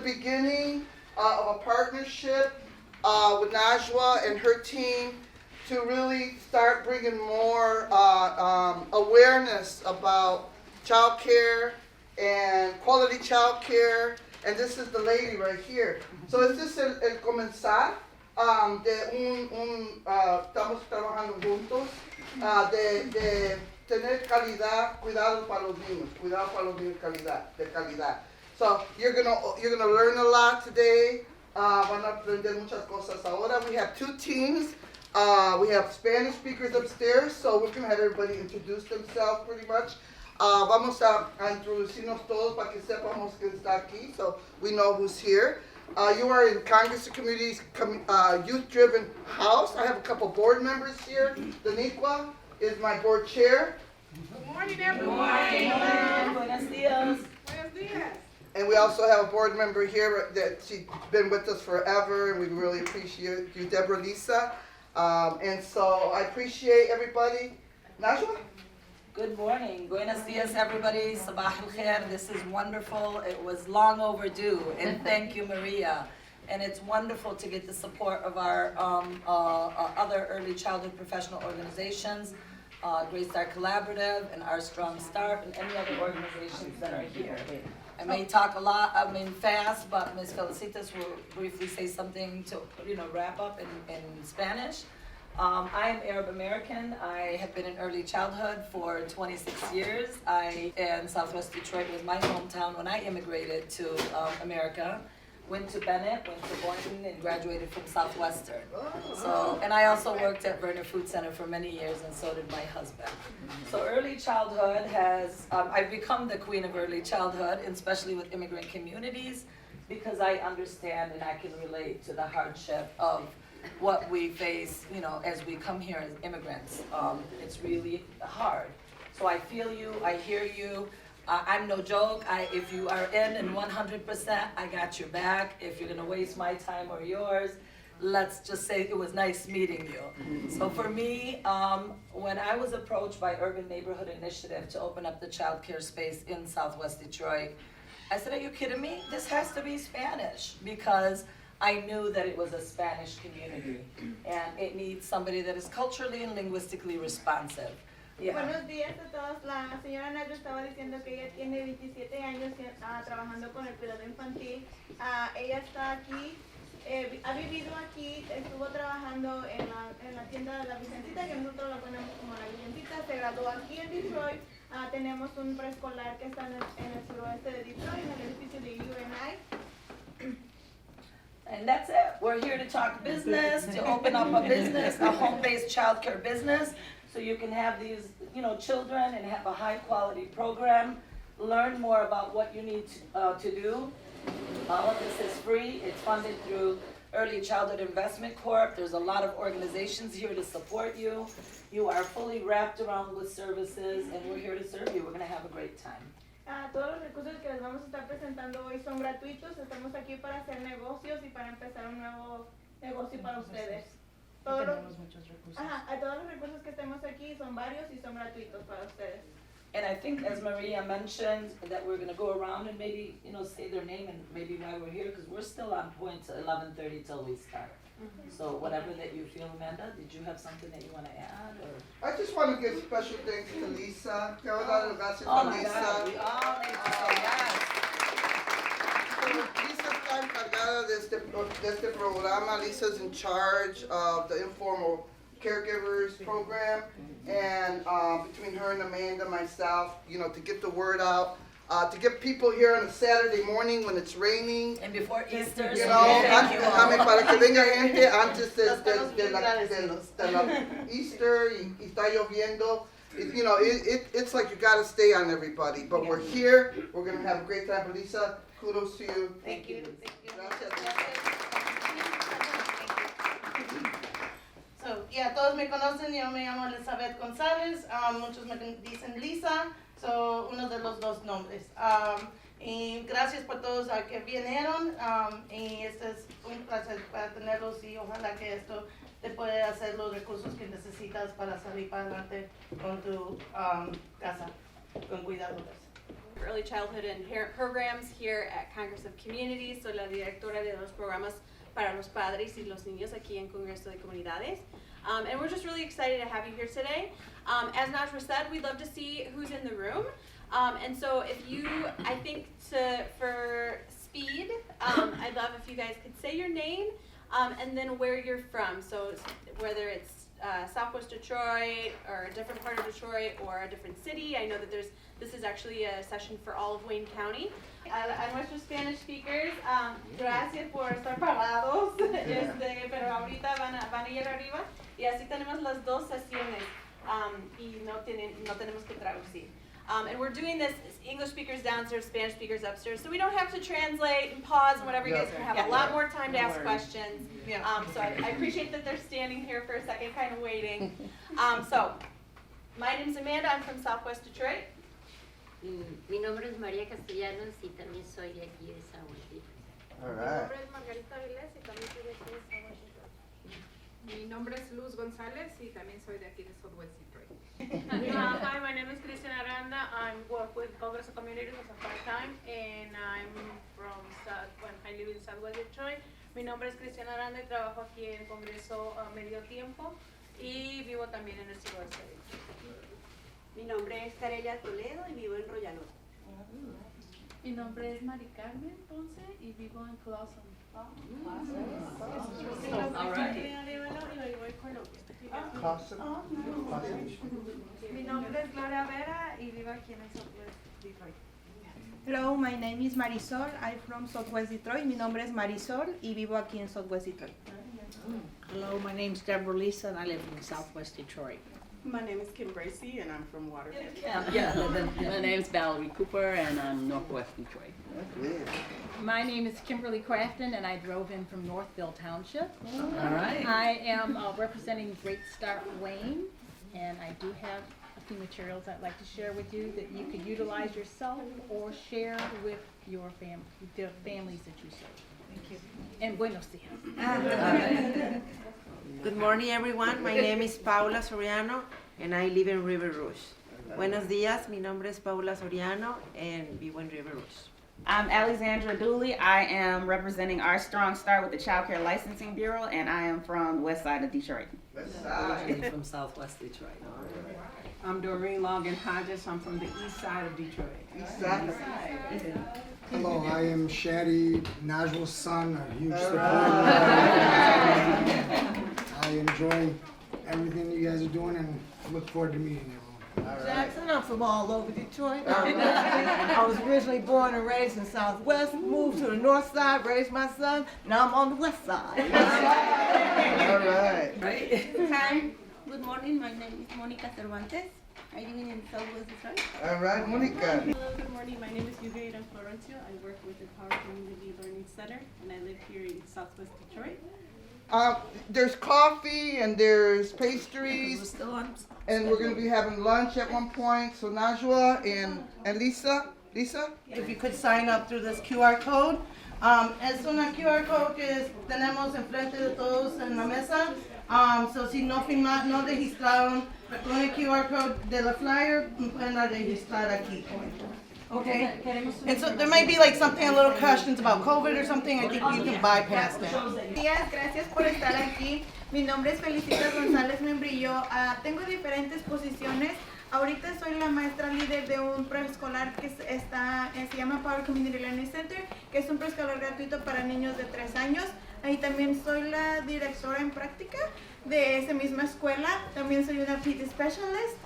beginning of a partnership with Najwa and her team to really start bringing more awareness about child care and quality child care. And this is the lady right here. So este es el comenzar de estamos trabajando juntos, de tener calidad, cuidado para los niños, de calidad. So you're gonna learn a lot today. Van a aprender muchas cosas ahora. We have two teams. We have Spanish speakers upstairs, so we're gonna have everybody introduce themselves pretty much. Vamos a introducirnos todos para que sepamos quién está aquí, so we know who's here. You are in Congress of Communities Youth-Driven House. I have a couple board members here. Daniqua is my board chair. Good morning, everyone. Good morning. Buenos dias. Buenos dias. And we also have a board member here that she's been with us forever, and we really appreciate you, Deborah Lisa. And so I appreciate everybody. Najwa? Good morning. Buenos dias, everybody. Sabah al khair. This is wonderful. It was long overdue, and thank you, Maria. And it's wonderful to get the support of our other early childhood professional organizations, Great Start Collaborative, and Our Strong Start, and any other organizations that are here. I may talk a lot, fast, but Ms. Felicitas will briefly say something to, wrap up in Spanish. I am Arab American. I have been in early childhood for 26 years. And Southwest Detroit was my hometown when I immigrated to America. Went to Bennett, went to Boynton, and graduated from Southwestern. So, and I also worked at Verner Food Center for many years, and so did my husband. So early childhood has, I've become the queen of early childhood, especially with immigrant communities, because I understand and I can relate to the hardship of what we face, as we come here as immigrants. It's really hard. So I feel you, I hear you. I'm no joke. If you are in and 100%, I got your back. If you're gonna waste my time or yours, let's just say it was nice meeting you. So for me, when I was approached by Urban Neighborhood Initiative to open up the child care space in Southwest Detroit, I said, are you kidding me? This has to be Spanish, because I knew that it was a Spanish community and it needs somebody that is culturally and linguistically responsive. Yeah. Buenos días a todos. La señora Nayo estaba diciendo que ella tiene 27 años trabajando con el cuidado infantil. Ella está aquí, ha vivido aquí, estuvo trabajando en la tienda de la Vicentita, que nosotros la ponemos como la Vicentita. Se graduó aquí en Detroit. Tenemos un preescolar que está en el suroeste de Detroit, en el edificio de UNI. And that's it. We're here to talk business, to open up a business, a home-based child care business, so you can have these, children and have a high-quality program. Learn more about what you need to do. All of this is free. It's funded through Early Childhood Investment Corp. There's a lot of organizations here to support you. You are fully wrapped around with services, and we're here to serve you. We're going to have a great time. Todos los recursos que les vamos a estar presentando hoy son gratuitos. Estamos aquí para hacer negocios y para empezar un nuevo negocio para ustedes. Todos los recursos que tenemos aquí son varios y son gratuitos para ustedes. And I think, as Maria mentioned, that we're going to go around and maybe, say their name and maybe why we're here, because we're still on point to 11:30 till we start. So whatever that you feel, Amanda, did you have something that you want to add? Or? I just want to give special thanks to Lisa. Oh my God, we all need to say yes. Lisa está encargada de este programa. Lisa's in charge of the informal caregivers program, and between her and Amanda, myself, to get the word out. To get people here on a Saturday morning when it's raining. And before Easter, para que venga gente antes de la Easter y está lloviendo. It's like you got to stay on everybody. But we're here. We're going to have a great time. Lisa, kudos to you. Thank you. Gracias. So, todos me conocen. Yo me llamo Elizabeth González. Muchos me dicen Lisa. So, uno de los dos nombres. Y gracias por todos que vinieron. Y este es un placer para tenerlos y ojalá que esto te pueda hacer los recursos que necesitas para salir para adelante con tu casa, con cuidado. Early Childhood and Parent Programs here at Congress of Communities. Soy la directora de los programas para los padres y los niños aquí en Congreso de Comunidades. And we're just really excited to have you here today. As Najwa said, we'd love to see who's in the room. And so if you, I think for speed, I'd love if you guys could say your name and then where you're from. So whether it's Southwest Detroit or a different part of Detroit or a different city. I know that this is actually a session for all of Wayne County. A nuestros Spanish speakers, gracias por estar parados, pero ahorita van a ir arriba y así tenemos las dos sesiones y no tenemos que traducir. And we're doing this English speakers downstairs, Spanish speakers upstairs, so we don't have to translate and pause and whatever. You guys can have a lot more time to ask questions. So I appreciate that they're standing here for a second, kind of waiting. So my name is Amanda. I'm from Southwest Detroit. Mi nombre es María Castellanos y también soy de aquí de Southwest Detroit. All right. Mi nombre es Margarita Avilés y también soy de aquí de Southwest Detroit. Mi nombre es Luz González y también soy de aquí de Southwest Detroit. Hi, my name is Christian Aranda. I work with Congress of Communities as a part-time, and I live in Southwest Detroit. Mi nombre es Christian Aranda y trabajo aquí en Congreso medio tiempo y vivo también en el suroeste de Detroit. Mi nombre es Carelia Toledo y vivo en Royalot. Mi nombre es Mari Carmen Ponce y vivo en Clawson. All right. Mi nombre es Gloria Vera y vivo aquí en el Southwest Detroit. Hello, my name is Marisol. I'm from Southwest Detroit. Mi nombre es Marisol y vivo aquí en Southwest Detroit. Hello, my name's Deborah Lisa and I live in Southwest Detroit. My name is Kim Bracy and I'm from Waterford. My name's Valerie Cooper and I'm Northwest Detroit. My name is Kimberly Crafton and I drove in from Northville Township. All right. I am representing Great Start Wayne and I do have a few materials I'd like to share with you that you could utilize yourself or share with your the families that you serve. Thank you. And buenos dias. Good morning, everyone. My name is Paula Soriano, and I live in River Rouge. Buenos días. Mi nombre es Paula Soriano, and vivo en River Rouge. I'm Alexandra Dooley. I am representing our Strong Start with the Child Care Licensing Bureau, and I am from the west side of Detroit. Originally from Southwest Detroit. I'm Doreen Logan Hodges. I'm from the east side of Detroit. East side. Hello, I am Shadi, Najwa's son, a huge supporter. I enjoy everything you guys are doing and look forward to meeting everyone. Jackson, I'm from all over Detroit. I was originally born and raised in Southwest, moved to the north side, raised my son, now I'm on the west side. All right. Hi, good morning. My name is Monica Cervantes. I live in Southwest Detroit. All right, Monica. Hello, good morning. My name is Yugeira Florencio. I work with the Power Community Learning Center, and I live here in Southwest Detroit. There's coffee and there's pastries, and we're going to be having lunch at one point. So Najwa and Lisa. If you could sign up through this QR code. Es una QR code que tenemos enfrente de todos en la mesa. So si no registraron con el QR code de la flyer, pueden registrar aquí. Okay? And so there might be like something, a little questions about COVID or something. I think you can bypass that. Días, gracias por estar aquí. Mi nombre es Felicitas González Membrillo. Tengo diferentes posiciones. Ahorita soy la maestra líder de un preescolar que se llama Power Community Learning Center, que es un preescolar gratuito para niños de 3 años. Ahí también soy la directora en práctica de esa misma escuela. También soy una PT Specialist.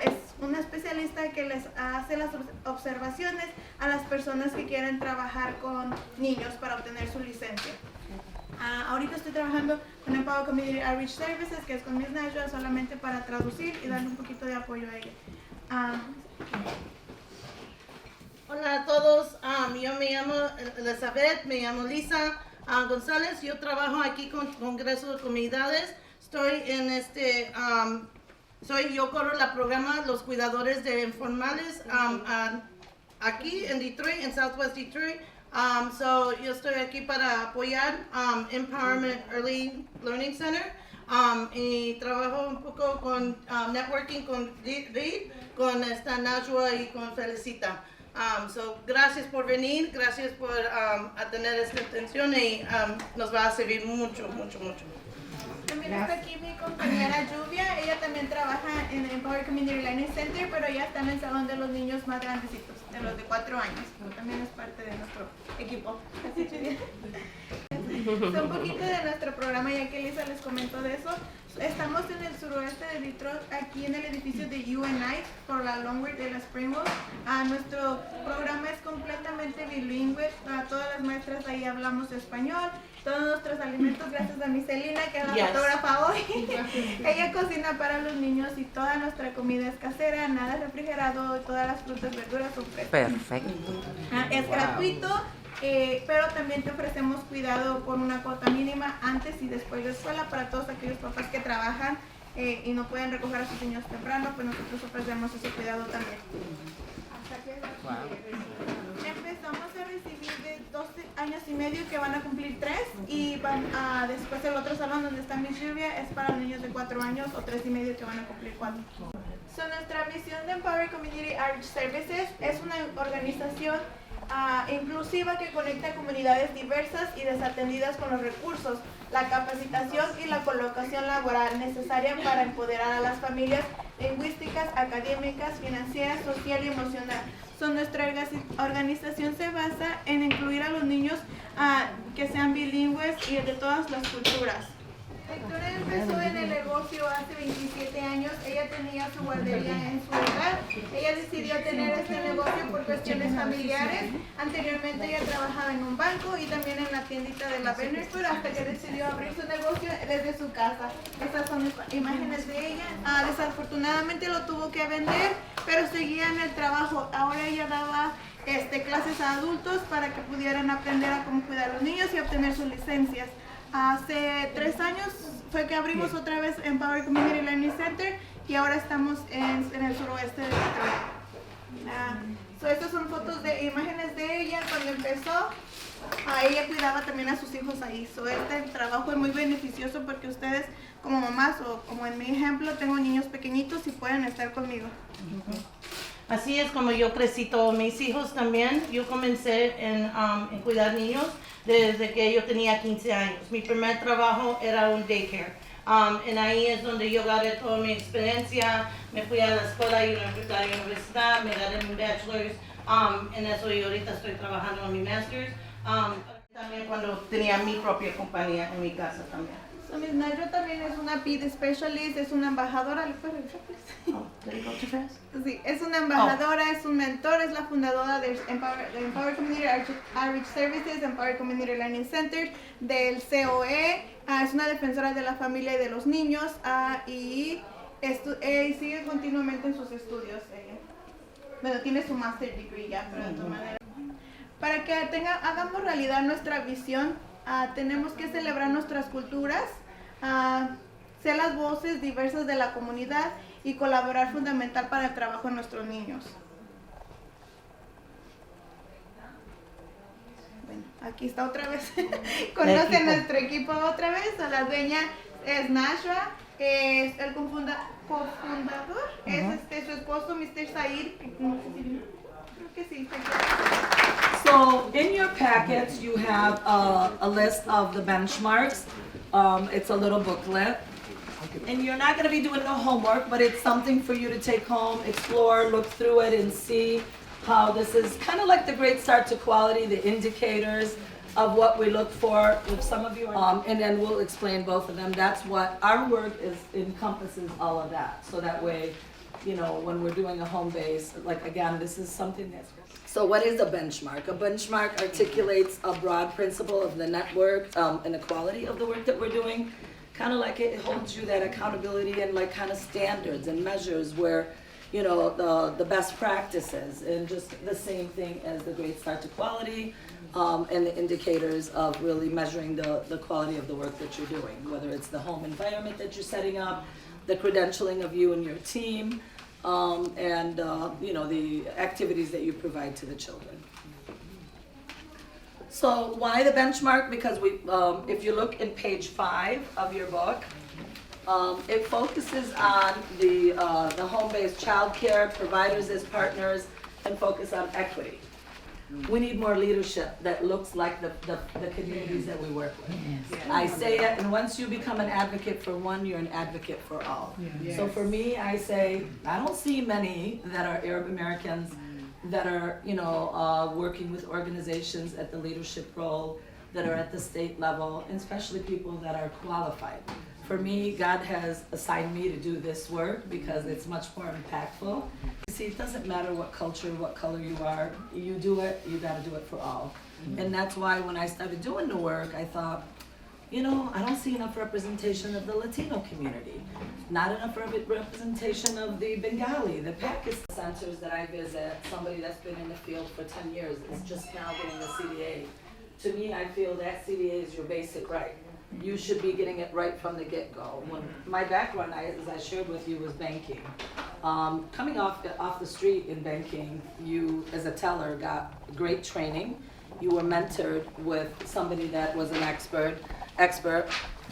Es una especialista que les hace las observaciones a las personas que quieren trabajar con niños para obtener su licencia. Ahorita estoy trabajando con el Power Community Outreach Services, que es con Miss Najwa, solamente para traducir y darle un poquito de apoyo a ella. Hola a todos, yo me llamo Elizabeth, me llamo Lisa González, yo trabajo aquí con Congreso de Comunidades, estoy en yo corro la programa Los Cuidadores de Informales aquí en Detroit, en Southwest Detroit. So yo estoy aquí para apoyar Empowerment Early Learning Center y trabajo un poco con networking con Reed, con esta Najwa y con Felicita. So, gracias por venir, gracias por a tener esta atención y nos va a servir mucho, mucho, mucho. También está aquí mi compañera Lluvia, ella también trabaja en Empower Community Learning Center, pero ella está en el salón de los niños más grandecitos, de los de 4 años, como también es parte de nuestro equipo. Así que un poquito de nuestro programa, ya que Lisa les comentó de eso. Estamos en el suroeste de Detroit, aquí en el edificio de UNI, por la Longwood de la Springwood. Nuestro programa es completamente bilingüe, todas las maestras ahí hablamos español. Todos nuestros alimentos, gracias a mi Celina, que es la fotógrafa hoy. Ella cocina para los niños y toda nuestra comida es casera, nada refrigerado, todas las frutas y verduras son frescas. Perfecto. Es gratuito, pero también te ofrecemos cuidado por una cuota mínima antes y después de escuela para todos aquellos papás que trabajan y no pueden recoger a sus niños temprano, pues nosotros ofrecemos ese cuidado también. Empezamos a recibir de 12 años y medio que van a cumplir 3 y van a después el otro salón donde está mi Lluvia es para niños de 4 años o 3 y medio que van a cumplir 4. Nuestra misión de Empower Community Outreach Services es una organización inclusiva que conecta a comunidades diversas y desatendidas con los recursos, la capacitación y la colocación laboral necesaria para empoderar a las familias lingüísticas, académicas, financieras, social y emocional. Nuestra organización se basa en incluir a los niños que sean bilingües y de todas las culturas. Victoria empezó en el negocio hace 27 años, ella tenía su guardería en su hogar, ella decidió tener este negocio por cuestiones familiares, anteriormente ella trabajaba en un banco y también en la tiendita de la Venezuela hasta que decidió abrir su negocio desde su casa. Estas son imágenes de ella, desafortunadamente lo tuvo que vender, pero seguía en el trabajo, ahora ella daba clases a adultos para que pudieran aprender a cómo cuidar a los niños y obtener sus licencias. Hace 3 años fue que abrimos otra vez Empower Community Learning Center y ahora estamos en el suroeste de Detroit. Estas son fotos de imágenes de ella cuando empezó. Ella cuidaba también a sus hijos ahí. Este trabajo es muy beneficioso porque ustedes como mamás o como en mi ejemplo tengo niños pequeñitos y pueden estar conmigo. Así es como yo crecí todos mis hijos también. Yo comencé en cuidar niños desde que yo tenía 15 años. Mi primer trabajo era un daycare. En ahí es donde yo gané toda mi experiencia. Me fui a la escuela y la universidad, me gané mi bachelor's. En eso y ahorita estoy trabajando en mi master's. También cuando tenía mi propia compañía en mi casa también. Miss Nayo también es una PID Specialist, es una embajadora. ¿Le puedes revisar, Sí, es una embajadora, es un mentor, es la fundadora de Empower Community Outreach Services, Empower Community Learning Center, del COE, es una defensora de la familia y de los niños y sigue continuamente en sus estudios. Bueno, tiene su master degree ya, pero de todas maneras. Para que hagamos realidad nuestra visión, tenemos que celebrar nuestras culturas, ser las voces diversas de la comunidad y colaborar fundamental para el trabajo de nuestros niños. Bueno, aquí está otra vez. Conoce nuestro equipo otra vez. A la dueña es Nashra, es el cofundador, es su esposo, Mr. Said. Creo que sí. So in your packets, you have a list of the benchmarks. It's a little booklet. And you're not going to be doing no homework, but it's something for you to take home, explore, look through it, and see how this is kind of like the Great Start to Quality, the indicators of what we look for with some of you. And then we'll explain both of them. That's what our work encompasses all of that. So that way, you know, when we're doing a home base, like again, this is something that's... So what is a benchmark? A benchmark articulates a broad principle of the network and the quality of the work that we're doing. Kind of like it holds you that accountability and like kind of standards and measures where, you know, the best practices and just the same thing as the Great Start to Quality and the indicators of really measuring the quality of the work that you're doing, whether it's the home environment that you're setting up, the credentialing of you and your team, and you know, the activities that you provide to the children. So why the benchmark? Because we, if you look in page 5 of your book, it focuses on the home-based child care, providers as partners, and focus on equity. We need more leadership that looks like the communities that we work with. I say it, and once you become an advocate for one, you're an advocate for all. So for me, I say, I don't see many that are Arab Americans that are, working with organizations at the leadership role, that are at the state level, and especially people that are qualified. For me, God has assigned me to do this work because it's much more impactful. See, it doesn't matter what culture, what color you are, you do it, you gotta do it for all. And that's why when I started doing the work, I thought, I don't see enough representation of the Latino community. Not enough representation of the Bengali, the Pakistan centers that I visit. Somebody that's been in the field for 10 years is just now getting the CDA. To me, I feel that CDA is your basic right. You should be getting it right from the get-go. When my background, as I shared with you, was banking. Coming off the street in banking, you, as a teller, got great training. You were mentored with somebody that was an expert,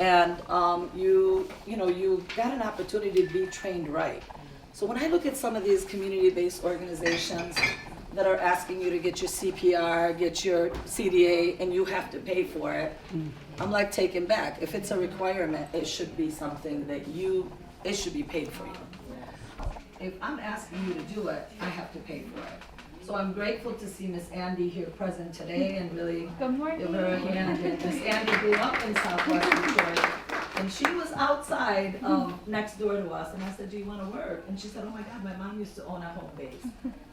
and you got an opportunity to be trained right. So when I look at some of these community-based organizations that are asking you to get your CPR, get your CDA, and you have to pay for it, I'm like taken back. If it's a requirement, it should be something that it should be paid for you. If I'm asking you to do it, I have to pay for it. So I'm grateful to see Miss Andy here present today and really give her a hand. Miss Andy grew up in Southwest Detroit, and she was outside next door to us, and I said, do you want to work? And she said, oh my God, my mom used to own a home base.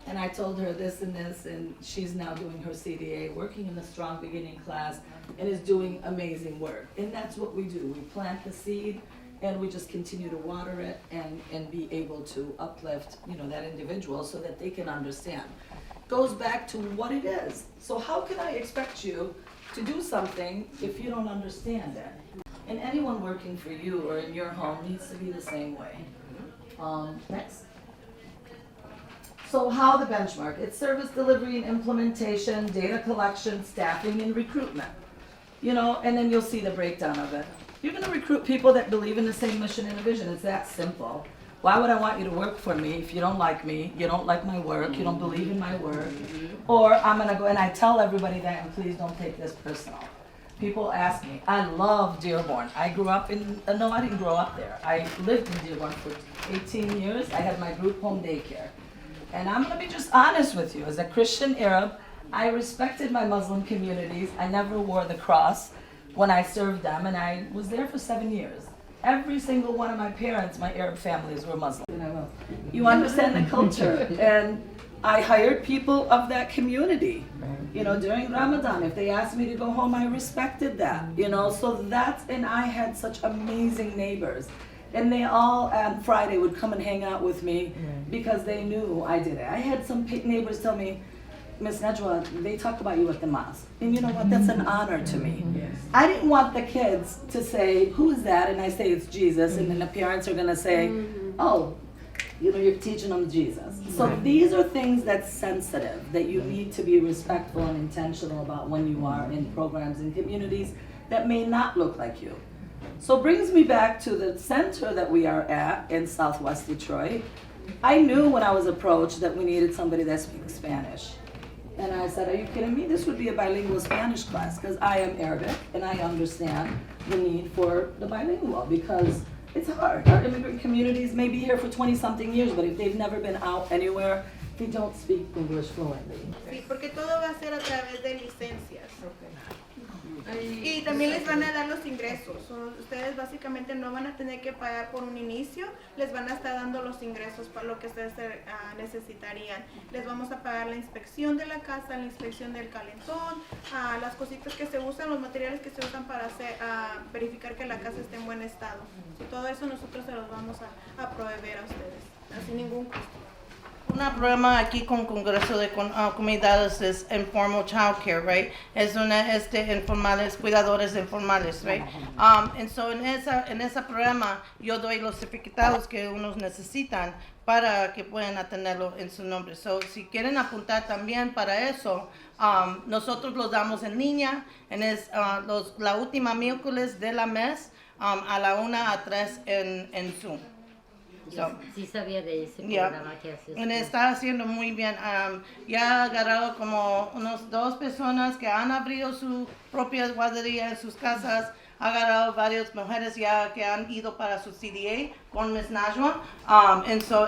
And I told her this and this, and she's now doing her CDA, working in the Strong Beginning class, and is doing amazing work. And that's what we do. We plant the seed, and we just continue to water it and be able to uplift, that individual so that they can understand. Goes back to what it is. So how can I expect you to do something if you don't understand it? And anyone working for you or in your home needs to be the same way. Next. So how the benchmark? It's service delivery and implementation, data collection, staffing, and recruitment. And then you'll see the breakdown of it. You're gonna recruit people that believe in the same mission and vision. It's that simple. Why would I want you to work for me if you don't like me, you don't like my work, you don't believe in my work? Or I'm gonna go, and I tell everybody that, and please don't take this personal. People ask me, I love Dearborn. I grew up no, I didn't grow up there. I lived in Dearborn for 18 years. I had my group home daycare. And I'm gonna be just honest with you. As a Christian Arab, I respected my Muslim communities. I never wore the cross when I served them, and I was there for 7 years. Every single one of my parents, my Arab families, were Muslim. You understand the culture, and I hired people of that community. During Ramadan, if they asked me to go home, I respected that. So and I had such amazing neighbors. And they all on Friday would come and hang out with me because they knew I did it. I had some neighbors tell me, Miss Najwa, they talk about you at the mosque. And you know what? That's an honor to me. I didn't want the kids to say, who is that? And I say, it's Jesus. And then the parents are going to say, oh, you're teaching them Jesus. So these are things that's sensitive, that you need to be respectful and intentional about when you are in programs and communities that may not look like you. So brings me back to the center that we are at in Southwest Detroit. I knew when I was approached that we needed somebody that speaks Spanish. And I said, are you kidding me? This would be a bilingual Spanish class because I am Arabic and I understand the need for the bilingual because it's hard. Our immigrant communities may be here for 20-something years, but if they've never been out anywhere, they don't speak English fluently. Sí, porque todo va a ser a través de licencias. Y también les van a dar los ingresos. Ustedes básicamente no van a tener que pagar por un inicio, les van a estar dando los ingresos para lo que ustedes necesitarían. Les vamos a pagar la inspección de la casa, la inspección del calentón, las cositas que se usan, los materiales que se usan para verificar que la casa esté en buen estado. Todo eso nosotros se los vamos a proveer a ustedes, sin ningún costo. Un problema aquí con Congreso de Comunidades es informal childcare, right? Es informales, cuidadores informales, right? And so en ese programa yo doy los certificados que unos necesitan para que puedan tenerlo en su nombre. So si quieren apuntar también para eso, nosotros los damos en línea, la última miércoles de la mes a la 1 a 3 en Zoom. Yo sí sabía de ese Yeah. programa que haces. Y está haciendo muy bien. Ya ha agarrado como unos 2 personas que han abrido su propia guardería en sus casas. Ha agarrado varias mujeres ya que han ido para su CDA con Miss Najwa.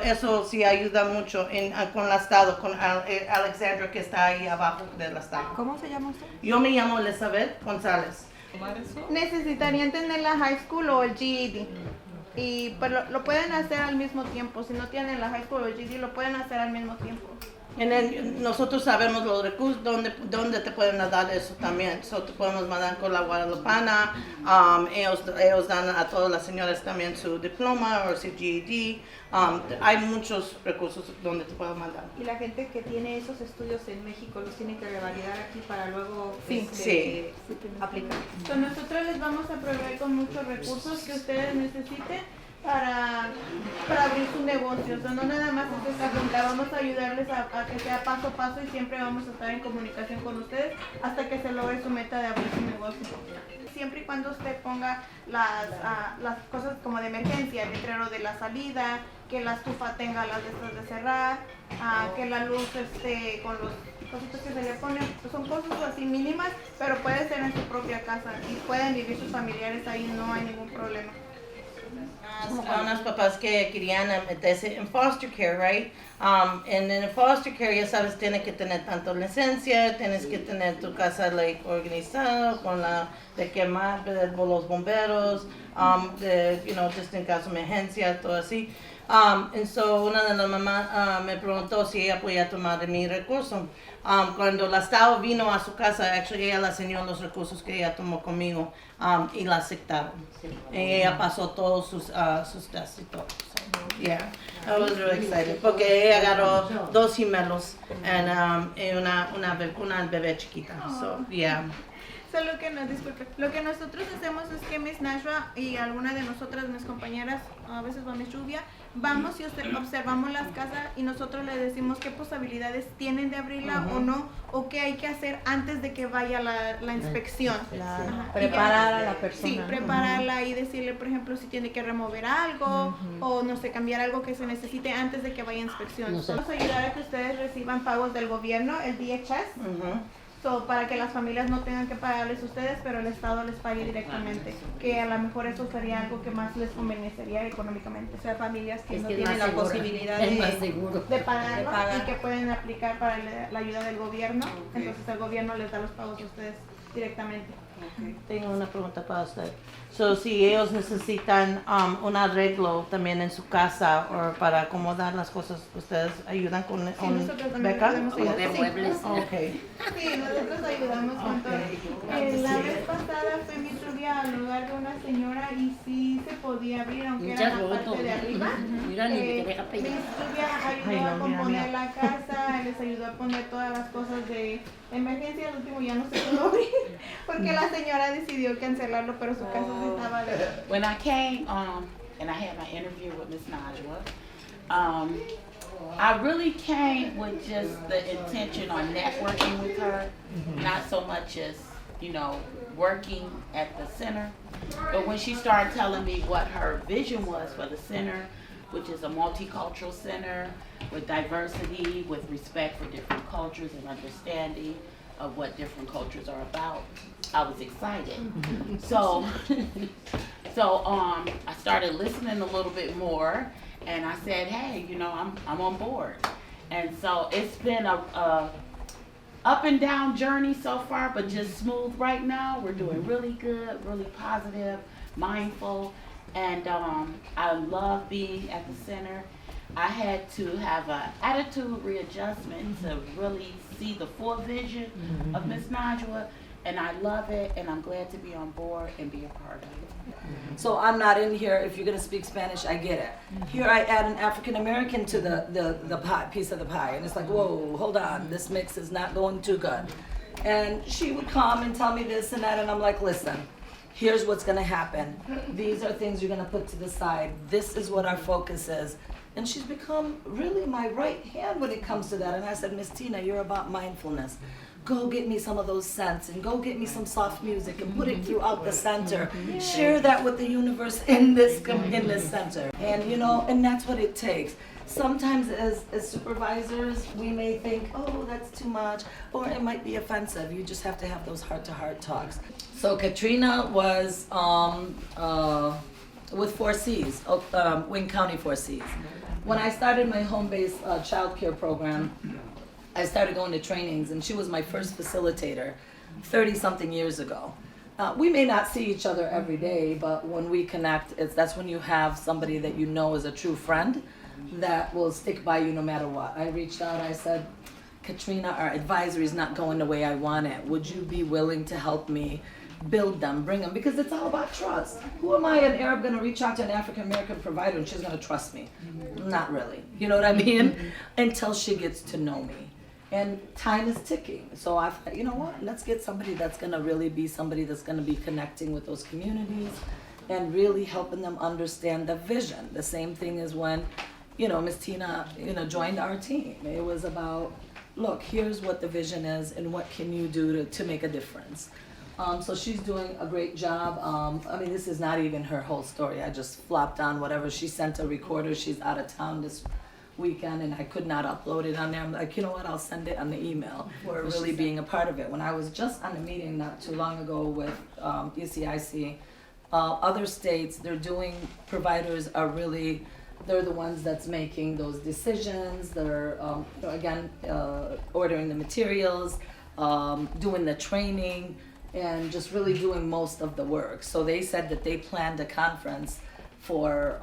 Eso sí ayuda mucho con el estado, con Alexandra que está ahí abajo del estado. ¿Cómo se llama usted? Yo me llamo Elizabeth González. Necesitarían tener la high school o el GED. Y pues lo pueden hacer al mismo tiempo. Si no tienen la high school o el GED, lo pueden hacer al mismo tiempo. Nosotros sabemos los recursos, dónde te pueden dar eso también. Te podemos mandar con la Guadalupana. Ellos dan a todas las señoras también su diploma o su GED. Hay muchos recursos donde te pueden mandar. Y la gente que tiene esos estudios en México los tiene que revalidar aquí para luego Sí. aplicar. Entonces nosotros les vamos a proveer con muchos recursos que ustedes necesiten para abrir su negocio. O sea, no nada más es esta junta, vamos a ayudarles a que sea paso a paso y siempre vamos a estar en comunicación con ustedes hasta que se logre su meta de abrir su negocio. Siempre y cuando usted ponga las cosas como de emergencia, el letrero de la salida, que la estufa tenga las de estas de cerrar, que la luz esté con los cositas que se le ponen, son cosas así mínimas, pero puede ser en su propia casa y pueden vivir sus familiares ahí, no hay ningún problema. Unos papás que querían meterse en foster care, right? En el foster care, ya sabes, tienes que tener tanto licencia, tienes que tener tu casa like, organizada con la de quemar de los bomberos, just en caso de emergencia, todo así. Una de las mamás me preguntó si ella podía tomar de mi recurso. Cuando la Estado vino a su casa, actually ella le enseñó los recursos que ella tomó conmigo y la aceptaron. Ella pasó todos sus tests y todo. So, yeah, I was really excited porque ella agarró 2 gemelos y una bebé chiquita. So, yeah. Lo que nosotros hacemos es que Miss Najwa y alguna de nosotras, mis compañeras, a veces va Miss Lluvia, vamos y observamos las casas y nosotros les decimos qué posibilidades tienen de abrirla o no, o qué hay que hacer antes de que vaya la inspección. Preparar a la persona. Sí, prepararla y decirle, por ejemplo, si tiene que remover algo o no sé, cambiar algo que se necesite antes de que vaya a inspección. Vamos a ayudar a que ustedes reciban pagos del gobierno, el DHS. Para que las familias no tengan que pagarles ustedes, pero el Estado les pague directamente. Que a lo mejor eso sería algo que más les convendría económicamente. O sea, familias que no tienen la posibilidad de pagarlo y que pueden aplicar para la ayuda del gobierno. Entonces el gobierno les da los pagos a ustedes directamente. Tengo una pregunta para usted. Si ellos necesitan un arreglo también en su casa o para acomodar las cosas, ¿ustedes ayudan con beca? De muebles. Okay. Sí, nosotros ayudamos con todo. La vez pasada fue mi lluvia al lugar de una señora y sí se podía abrir, aunque era la parte de arriba. Mi lluvia ayudó a componer la casa, les ayudó a poner todas las cosas de emergencia. El último ya no se pudo abrir porque la señora decidió cancelarlo, pero su casa sí estaba de... When I came and I had my interview with Miss Najwa, I really came with just the intention on networking with her, not so much as, working at the center. But when she started telling me what her vision was for the center, which is a multicultural center with diversity, with respect for different cultures and understanding of what different cultures are about, I was excited. So I started listening a little bit more, and I said, hey, I'm on board. And so it's been a up and down journey so far, but just smooth right now. We're doing really good, really positive, mindful, and I love being at the center. I had to have an attitude readjustment to really see the full vision of Miss Najwa, and I love it, and I'm glad to be on board and be a part of it. So I'm not in here, if you're gonna speak Spanish, I get it. Here I add an African American to the pie, piece of the pie, and it's like, whoa, hold on, this mix is not going too good. And she would come and tell me this and that, and I'm like, listen, here's what's gonna happen. These are things you're gonna put to the side. This is what our focus is. And she's become really my right hand when it comes to that. And I said, Miss Tina, you're about mindfulness. Go get me some of those scents and go get me some soft music and put it throughout the center. Share that with the universe in this center. And you know, and that's what it takes. Sometimes as supervisors, we may think, oh, that's too much, or it might be offensive. You just have to have those heart-to-heart talks. So Katrina was with 4Cs, Wayne County 4Cs. When I started my home-based child care program, I started going to trainings, and she was my first facilitator 30-something years ago. We may not see each other every day, but when we connect, that's when you have somebody that you know is a true friend that will stick by you no matter what. I reached out, I said, Katrina, our advisory is not going the way I want it. Would you be willing to help me build them, bring them? Because it's all about trust. Who am I, an Arab, going to reach out to an African-American provider and she's going to trust me? Not really. You know what I mean? Until she gets to know me. And time is ticking. So I thought, you know what, let's get somebody that's going to really be somebody that's going to be connecting with those communities and really helping them understand the vision. The same thing as when, you know, Miss Tina, you know, joined our team. It was about, look, here's what the vision is and what can you do to make a difference. So she's doing a great job. I mean, this is not even her whole story. I just flopped on whatever. She sent a recorder. She's out of town this weekend and I could not upload it on there. I'm like, you know what, I'll send it on the email for really being a part of it. When I was just on a meeting not too long ago with ECIC, other states, they're doing, providers are really, they're the ones that's making those decisions. They're, you know, again, ordering the materials, doing the training, and just really doing most of the work. So they said that they planned a conference for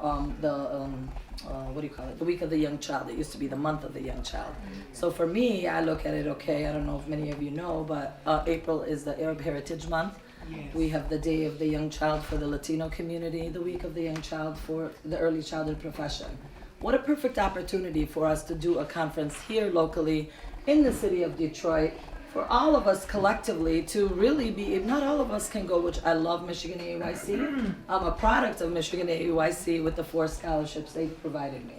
what do you call it? The Week of the Young Child. It used to be the Month of the Young Child. So for me, I look at it, okay, I don't know if many of you know, but April is the Arab Heritage Month. Yes. We have the Day of the Young Child for the Latino community, the Week of the Young Child for the early childhood profession. What a perfect opportunity for us to do a conference here locally in the city of Detroit, for all of us collectively to really be, if not all of us can go, which I love Michigan AUIC. I'm a product of Michigan AUIC with the 4 scholarships they've provided me.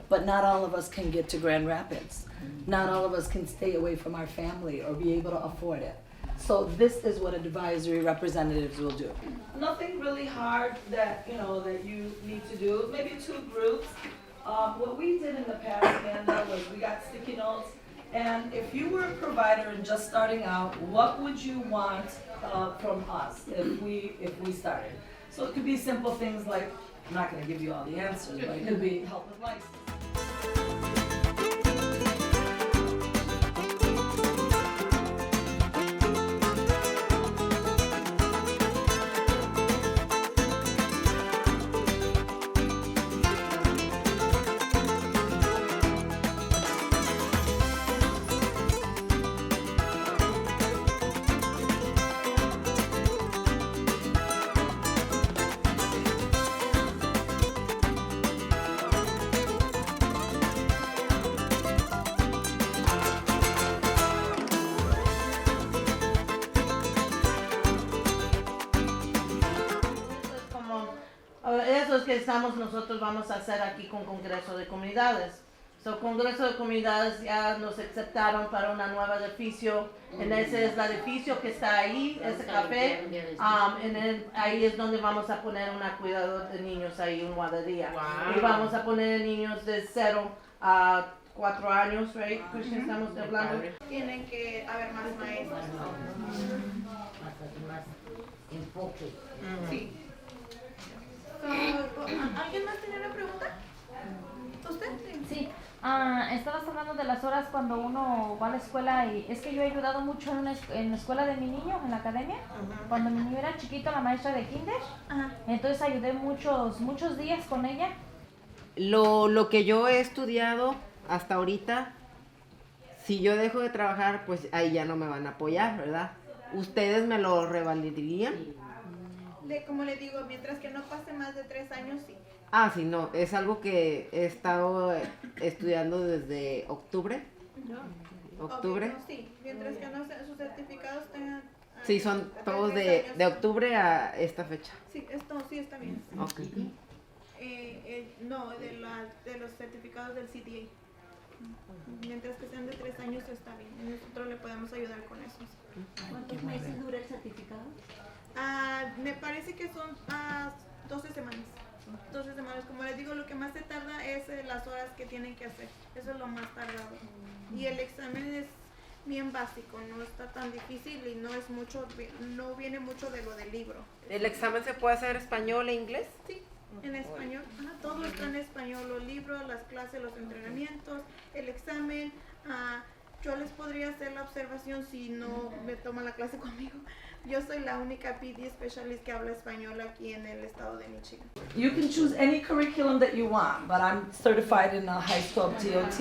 But not all of us can get to Grand Rapids. Not all of us can stay away from our family or be able to afford it. So this is what advisory representatives will do. Nothing really hard that, you know, that you need to do. Maybe 2 groups. What we did in the past, Amanda, was we got sticky notes. And if you were a provider and just starting out, what would you want from us if we started? So it could be simple things like, I'm not going to give you all the answers, but it could be help with license. Eso es que nosotros vamos a hacer aquí con Congreso de Comunidades. So, Congreso de Comunidades ya nos aceptaron para un nuevo edificio. En ese es el edificio que está ahí, ese café. Ahí es donde vamos a poner una cuidador de niños ahí, un guardería. Wow. Y vamos a poner niños de 0 a 4 años, right? Christian, estamos hablando. Tienen que haber más maestros. Más enfoque. Sí. ¿Alguien más tenía una pregunta? ¿Usted? Sí. Estabas hablando de las horas cuando uno va a la escuela y es que yo he ayudado mucho en la escuela de mi niño, en la academia. Cuando mi niño era chiquito, la maestra de kinder, entonces ayudé muchos días con ella. Lo que yo he estudiado hasta ahorita, si yo dejo de trabajar, pues ahí ya no me van a apoyar, ¿verdad? ¿Ustedes me lo revalidarían? Como le digo, mientras que no pase más de 3 años, sí. Ah, sí, no, es algo que he estado estudiando desde octubre. ¿Octubre? Okay, no, sí, mientras que no sus certificados tengan... Sí, son todos de octubre a esta fecha. Sí, esto sí está bien. Ok. No, de los certificados del CDA. Mientras que sean de 3 años está bien. Nosotros le podemos ayudar con eso. ¿Cuántos meses dura el certificado? Me parece que son 12 semanas. 12 semanas. Como les digo, lo que más se tarda es las horas que tienen que hacer. Eso es lo más tardado. Y el examen es bien básico, no está tan difícil y no es mucho, no viene mucho de lo del libro. ¿El examen se puede hacer español e inglés? Sí, en español. Todo está en español, los libros, las clases, los entrenamientos, el examen. Yo les podría hacer la observación si no me toman la clase conmigo. Yo soy la única PD specialist que habla español aquí en el estado de Michigan. You can choose any curriculum that you want, but I'm certified in a high school TOT,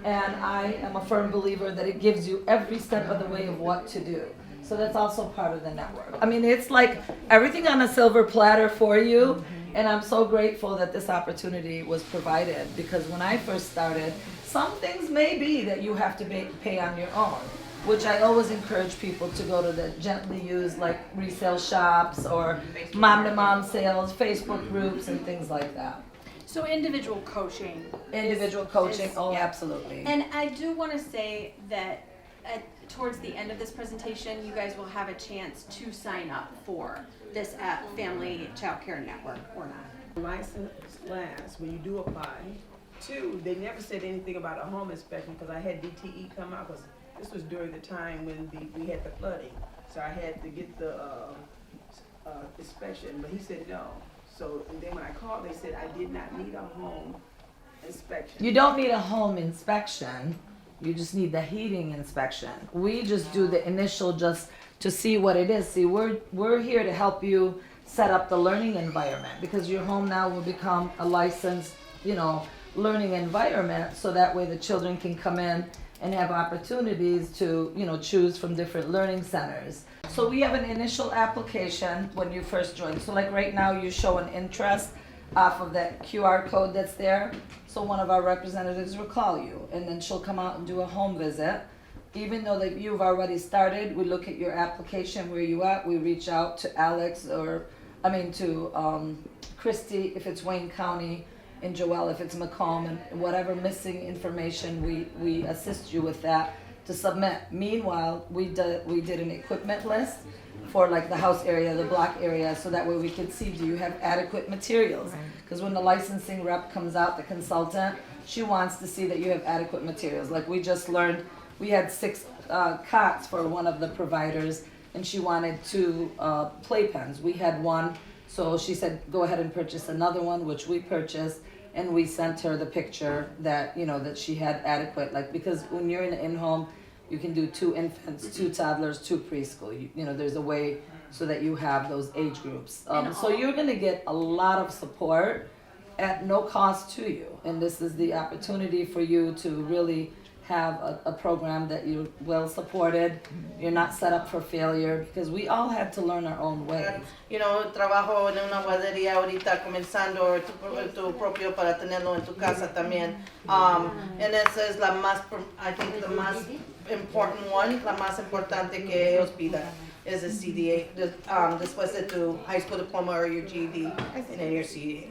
and I am a firm believer that it gives you every step of the way of what to do. So that's also part of the network. I mean, it's like everything on a silver platter for you, and I'm so grateful that this opportunity was provided, because when I first started, some things may be that you have to pay on your own, which I always encourage people to go to the gently used, like resale shops or mom-to-mom sales, Facebook groups, and things like that. So individual coaching. Individual coaching, oh, absolutely. And I do want to say that towards the end of this presentation, you guys will have a chance to sign up for this Family Child Care Network or not. License last when you do apply. 2, they never said anything about a home inspection because I had DTE come out because this was during the time when we had the flooding. So I had to get the inspection, but he said no. So and then when I called, they said I did not need a home inspection. You don't need a home inspection. You just need the heating inspection. We just do the initial just to see what it is. See, we're here to help you set up the learning environment, because your home now will become a licensed, learning environment, so that way the children can come in and have opportunities to, choose from different learning centers. So we have an initial application when you first join. So like right now, you show an interest off of that QR code that's there. So one of our representatives will call you, and then she'll come out and do a home visit. Even though that you've already started, we look at your application, where you at, we reach out to Alex to Christy if it's Wayne County, and Joelle if it's Macomb, and whatever missing information, we assist you with that to submit. Meanwhile, we did an equipment list for like the house area, the block area, so that way we can see, do you have adequate materials? Because when the licensing rep comes out, the consultant, she wants to see that you have adequate materials. Like we just learned, we had 6 cots for one of the providers, and she wanted 2 playpens. We had 1, so she said, go ahead and purchase another one, which we purchased, and we sent her the picture that, that she had adequate, because when you're in an in-home, you can do 2 infants, 2 toddlers, 2 preschool. There's a way so that you have those age groups. So you're gonna get a lot of support at no cost to you. And this is the opportunity for you to really have a program that you're well supported. You're not set up for failure, because we all had to learn our own way. Trabajo en una guardería ahorita comenzando tu propio para tenerlo en tu casa también. And esa es la más, I think the más important one, la más importante que ellos pidan is a CDA, después de tu high school diploma or your GED and then your CDA.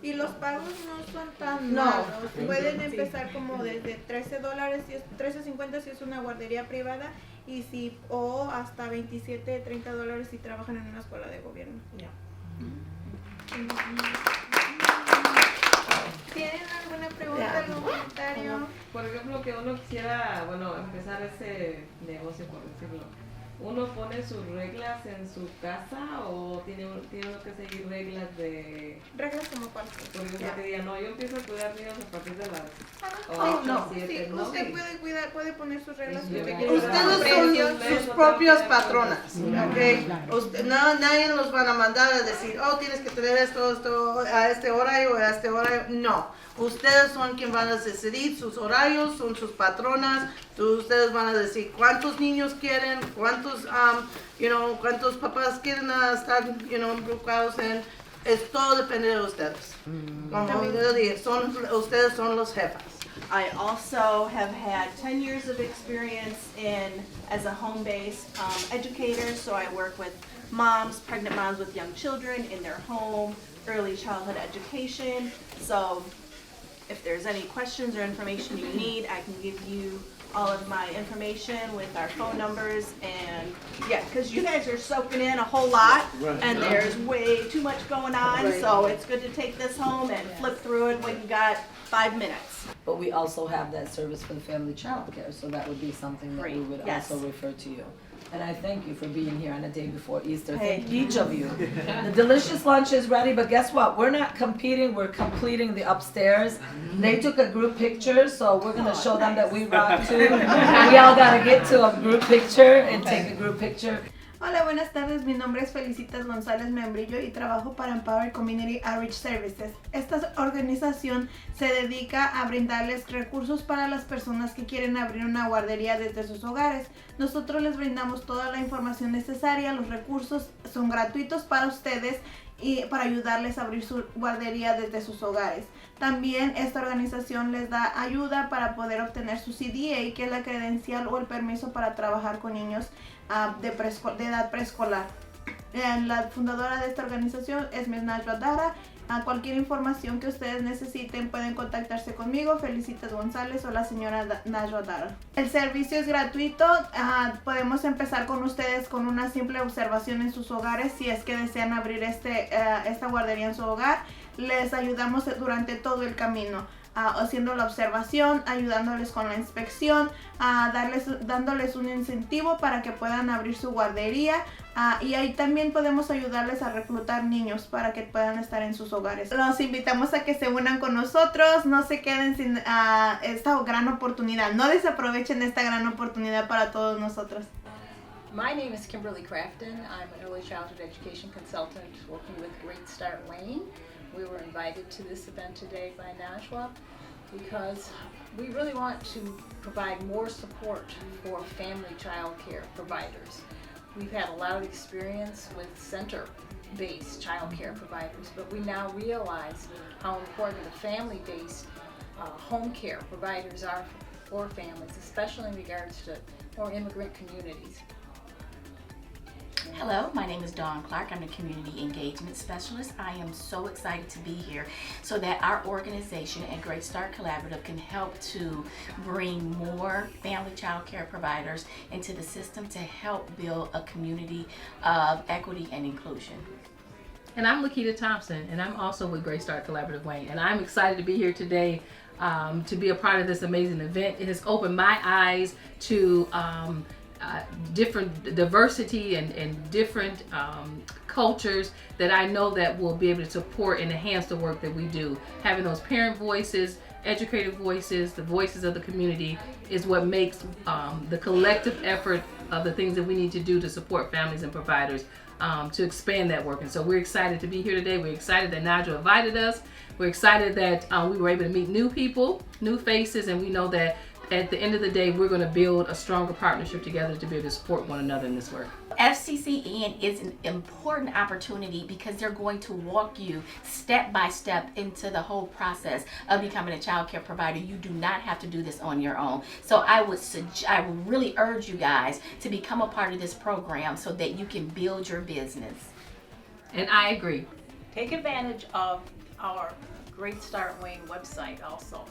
Y los pagos no son tan malos. Pueden empezar como desde $13, $13.50 si es una guardería privada, o hasta $27, $30 si trabajan en una escuela de gobierno. ¿Tienen alguna pregunta, algún comentario? Por ejemplo, que uno quisiera, empezar ese negocio, por decirlo. ¿Uno pone sus reglas en su casa o tiene uno que seguir reglas de...? Reglas como cuál. Por ejemplo, que diga, no, yo empiezo a cuidar niños a partir de las 7, ¿no? Usted puede poner sus reglas. Ustedes son sus propias patronas, ¿okay? Nadie los van a mandar a decir, tienes que tener esto a este horario o a este horario. No. Ustedes son quien van a decidir sus horarios, son sus patronas. Ustedes van a decir cuántos niños quieren, cuántos papás quieren estar, involucrados en. Todo depende de ustedes. Como yo dije, ustedes son los jefas. I also have had 10 years of experience as a home-based educator, so I work with pregnant moms with young children in their home, early childhood education. So if there's any questions or information you need, I can give you all of my information with our phone numbers. And yeah, because you guys are soaking in a whole lot, and there's way too much going on. So it's good to take this home and flip through it when you got 5 minutes. But we also have that service for the family child care, so that would be something that we would Yes. also refer to you. And I thank you for being here on the day before Easter. Hey. Thank each of you. The delicious lunch is ready, but guess what? We're not competing, we're completing the upstairs. They took a group picture, so we're gonna show them that we rock too. We all gotta get to a group picture and take a group picture. Hola, buenas tardes. Mi nombre es Felicitas González Membrillo y trabajo para Empower Community Outreach Services. Esta organización se dedica a brindarles recursos para las personas que quieren abrir una guardería desde sus hogares. Nosotros les brindamos toda la información necesaria, los recursos son gratuitos para ustedes y para ayudarles a abrir su guardería desde sus hogares. También esta organización les da ayuda para poder obtener su CDA, que es la credencial o el permiso para trabajar con niños de edad preescolar. La fundadora de esta organización es Ms. Najwa Dara. Cualquier información que ustedes necesiten pueden contactarse conmigo, Felicitas González o la señora Najwa Dara. El servicio es gratuito. Podemos empezar con ustedes con una simple observación en sus hogares si es que desean abrir esta guardería en su hogar. Les ayudamos durante todo el camino, haciendo la observación, ayudándoles con la inspección, dándoles un incentivo para que puedan abrir su guardería, y ahí también podemos ayudarles a reclutar niños para que puedan estar en sus hogares. Los invitamos a que se unan con nosotros, no se queden sin esta gran oportunidad, no desaprovechen esta gran oportunidad para todos nosotros. My name is Kimberly Crafton. I'm an early childhood education consultant working with Great Start Wayne. We were invited to this event today by Najwa because we really want to provide more support for family child care providers. We've had a lot of experience with center-based child care providers, but we now realize how important the family-based home care providers are for families, especially in regards to more immigrant communities. Hello, my name is Dawn Clark. I'm a Community Engagement Specialist. I am so excited to be here so that our organization at Great Start Collaborative can help to bring more family child care providers into the system to help build a community of equity and inclusion. And I'm Lakita Thompson, and I'm also with Great Start Collaborative Wayne, and I'm excited to be here today to be a part of this amazing event. It has opened my eyes to different diversity and different cultures that I know that will be able to support and enhance the work that we do. Having those parent voices, educator voices, the voices of the community is what makes the collective effort of the things that we need to do to support families and providers to expand that work. And so we're excited to be here today. We're excited that Najwa invited us. We're excited that we were able to meet new people, new faces, and we know that at the end of the day, we're going to build a stronger partnership together to be able to support one another in this work. FCCN is an important opportunity because they're going to walk you step by step into the whole process of becoming a child care provider. You do not have to do this on your own. So I would really urge you guys to become a part of this program so that you can build your business. And I agree. Take advantage of our Great Start Wayne website also.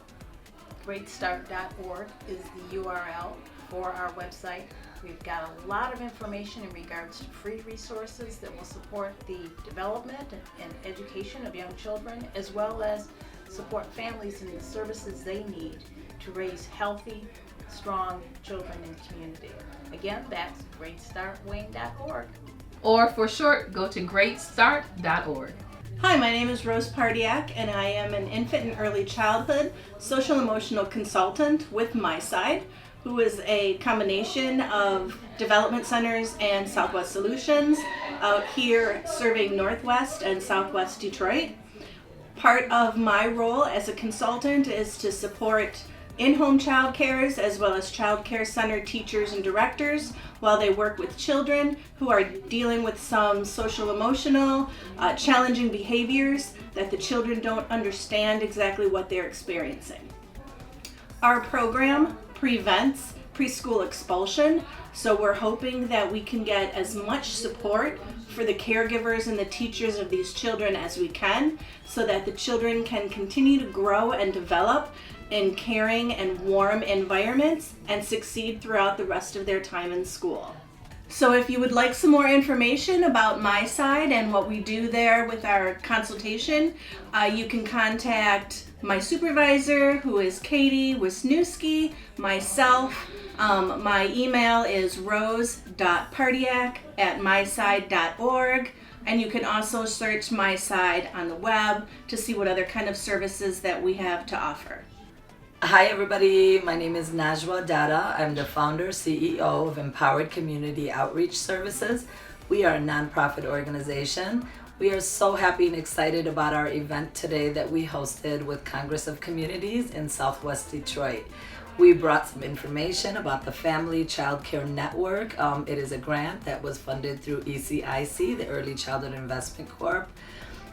GreatStart.org is the URL for our website. We've got a lot of information in regards to free resources that will support the development and education of young children, as well as support families in the services they need to raise healthy, strong children in the community. Again, that's GreatStartWayne.org. Or for short, go to GreatStart.org. Hi, my name is Rose Pardiak, and I am an infant and early childhood social emotional consultant with My Side, who is a combination of development centers and Southwest Solutions out here serving Northwest and Southwest Detroit. Part of my role as a consultant is to support in-home child cares as well as child care center teachers and directors while they work with children who are dealing with some social emotional challenging behaviors that the children don't understand exactly what they're experiencing. Our program prevents preschool expulsion. So we're hoping that we can get as much support for the caregivers and the teachers of these children as we can, so that the children can continue to grow and develop in caring and warm environments and succeed throughout the rest of their time in school. So if you would like some more information about my side and what we do there with our consultation, you can contact my supervisor, who is Katie Wisniewski, myself. My email is rose.pardiak@myside.org, and you can also search My Side on the web to see what other kind of services that we have to offer. Hi everybody, my name is Najwa Dada. I'm the founder, CEO of Empowered Community Outreach Services. We are a nonprofit organization. We are so happy and excited about our event today that we hosted with Congress of Communities in Southwest Detroit. We brought some information about the Family Child Care Network. It is a grant that was funded through ECIC, the Early Childhood Investment Corp.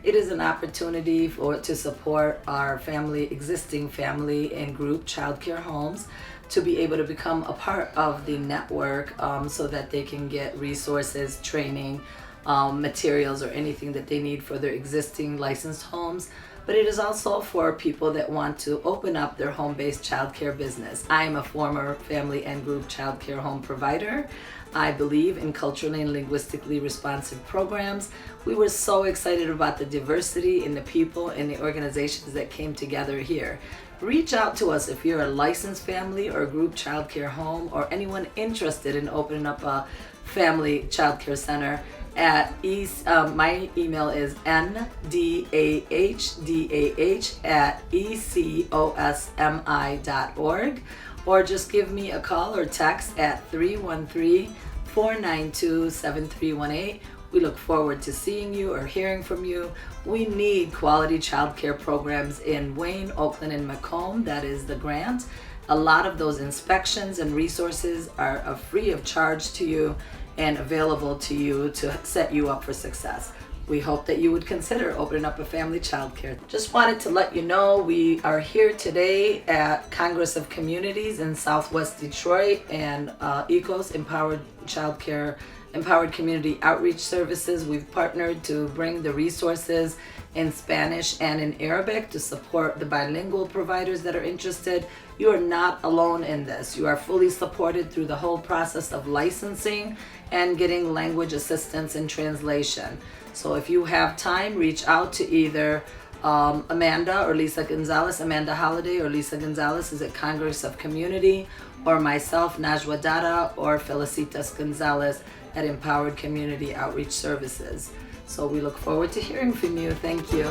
It is an opportunity to support our existing family and group child care homes to be able to become a part of the network so that they can get resources, training, materials, or anything that they need for their existing licensed homes. But it is also for people that want to open up their home-based child care business. I am a former family and group child care home provider. I believe in culturally and linguistically responsive programs. We were so excited about the diversity in the people and the organizations that came together here. Reach out to us if you're a licensed family or group child care home, or anyone interested in opening up a family child care center. My email is ndahdah@ecosmi.org, or just give me a call or text at 313-492-7318. We look forward to seeing you or hearing from you. We need quality child care programs in Wayne, Oakland, and Macomb. That is the grant. A lot of those inspections and resources are free of charge to you and available to you to set you up for success. We hope that you would consider opening up a family child care. Just wanted to let you know we are here today at Congress of Communities in Southwest Detroit and ECOS, Empowered Community Outreach Services. We've partnered to bring the resources in Spanish and in Arabic to support the bilingual providers that are interested. You are not alone in this. You are fully supported through the whole process of licensing and getting language assistance and translation. So if you have time, reach out to either Amanda or Lisa Gonzalez. Amanda Holliday or Lisa Gonzalez is at Congress of Community, or myself, Najwa Dada, or Felicitas Gonzalez at Empowered Community Outreach Services. So we look forward to hearing from you. Thank you.